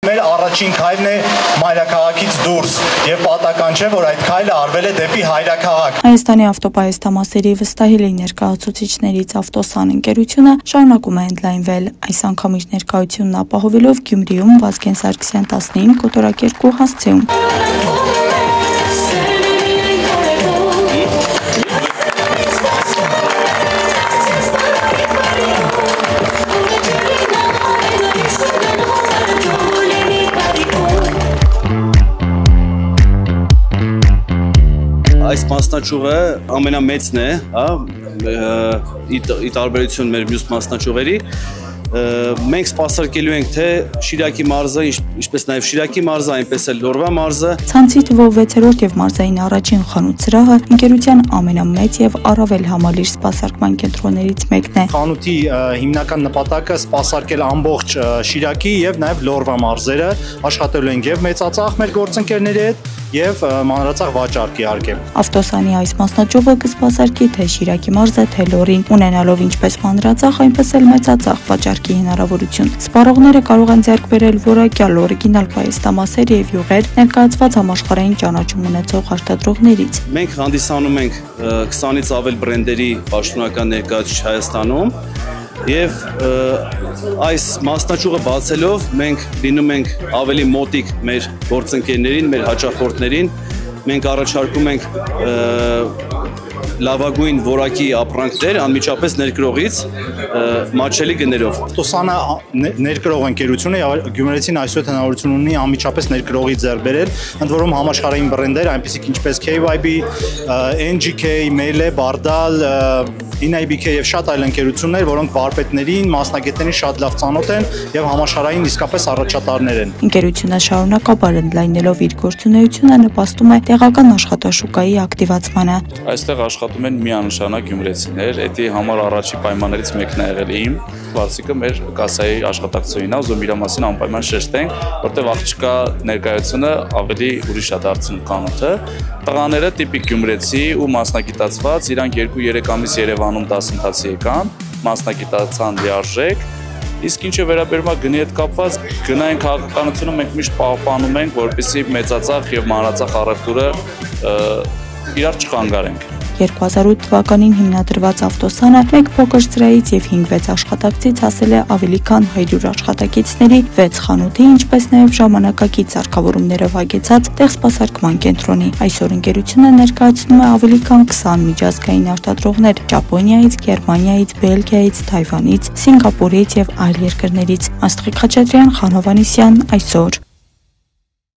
Մեր առաջին քայլն է մայրաքաղաքից դուրս եւ պատահական չէ, որ այդ քայլը արվել է դեպի հայրաքաղաք։ Հայաստանի ավտոպայեստամասերի վստահելի ներկայացուցիչներից Ավտոսան ընկերությունը շարունակում է ընդլայնվել։ Այս անգամ իր ներկայությունն ապահովելով Գյումրիում Վազգեն Սարգսյան 15 կոտորակերկու հասցեում։ Այս մասնաճյուղը ամենամեծն է, ի տարբերություն մեր մյուս մասնաճյուղերի, մենք սպասարկելու ենք թե Շիրակի մարզը, ինչպես նաև Շիրակի մարզը, այնպես էլ Լորվա մարզը։ Ցանցի թվով 6-րդ եւ մարզային առաջին խանութ սրահը ընկերության ամենամեծ եւ առավել համալիր սպասարկման կենտրոններից մեկն է։ Խանութի հիմնական նպատակը սպասարկել ամբողջ Շիրակի եւ նաև Լորվա մարզերը, աշխատելու ենք եւ մեծածախ մեր գործընկերների հետ եւ մանրածախ վաճառք իհարկե։ Ավտոսանի այս մասնաճյուղը կսպասարկի թե Շիրակի մարզը, թե Լորին, ունենալով ինչպես մանրածախ, այնպես էլ մեծածախ վաճառքի հնարավորություն։ Սպառողները կարող են ձեռք բերել որակյալ օրիգինալ պայեստամասեր եւ յուղեր ներկայացված համաշխարհային ճանաչում ունեցող արտադրողներից։ Մենք հանդիսանում ենք 20-ից ավել բրենդերի պաշտոնական ներկայացուցիչ Հայաստանում եւ այս մասնաճյուղը բացելով մենք լինում ենք ավելի մոտիկ մեր գործընկերներին, մեր հաճախորդներին, մենք առաջարկում ենք լավագույն որակի ապրանքներ անմիջապես ներկրողից մատչելի գներով։ Ավտոսանը ներկրող ընկերություն է, գյումրեցին այսօր հնարավորություն ունի անմիջապես ներկրողի ձեռք բերել, ընդ որում համաշխարհային բրենդեր, այնպիսիք ինչպես KYB, NGK, Mele, Bardal, INIBK եւ շատ այլ ընկերություններ, որոնք վարպետներին, մասնագետներին շատ լավ ծանոթ են եւ համաշխարհային իսկապես առաջատարներ են։ Ընկերությունը շարունակաբար ընդլայնելով իր գործունեությունը նպաստում է տեղական աշխատաշուկայի ակտիվացմանը։ Այստեղ աշխատում են միանշանակ գյումրեցիներ, դա համար առաջի պայմաններից մեկն է եղել իմ։ Վարսիկը մեր կասայի աշխատակցությունն է, ուզում իր մասին անպայման շեշտենք, որտեղ աղջկա ներկայությունը ավելի ուրիշ է դարձնում կանոթը։ Տղաները տիպիկ գյումրեցի ու մասնագիտացված, իրանք 2-3 ամիս Երևանում դասընթացի եկան, մասնագիտացան լիարժեք, իսկ ինչը վերաբերում է գնի հետ կապված, գնային քաղաքականությունը մենք միշտ պահպանում ենք, որպեսզի մեծածախ եւ մանրածախ առևտուրը իրար չխանգարենք։ 2008 թվականին հիմնադրված Ավտոսանը մեկ փոքր սրահից եւ 5-6 աշխատակցից հասել է ավելի քան 100 աշխատակիցների, 6 խանութի, ինչպես նաեւ ժամանակակից սարքավորումներով հագեցած տեղսպասարկման կենտրոնի։ Այսօր ընկերությունը ներկայացնում է ավելի քան 20 միջազգային արտադրողներ Ճապոնիայից, Գերմանիայից, Բելգիայից, Թայվանից, Սինգապուրից եւ այլ երկրներից։ Աստղիկ Խաչատրյան, Խան Հովհաննիսյան, այսօր։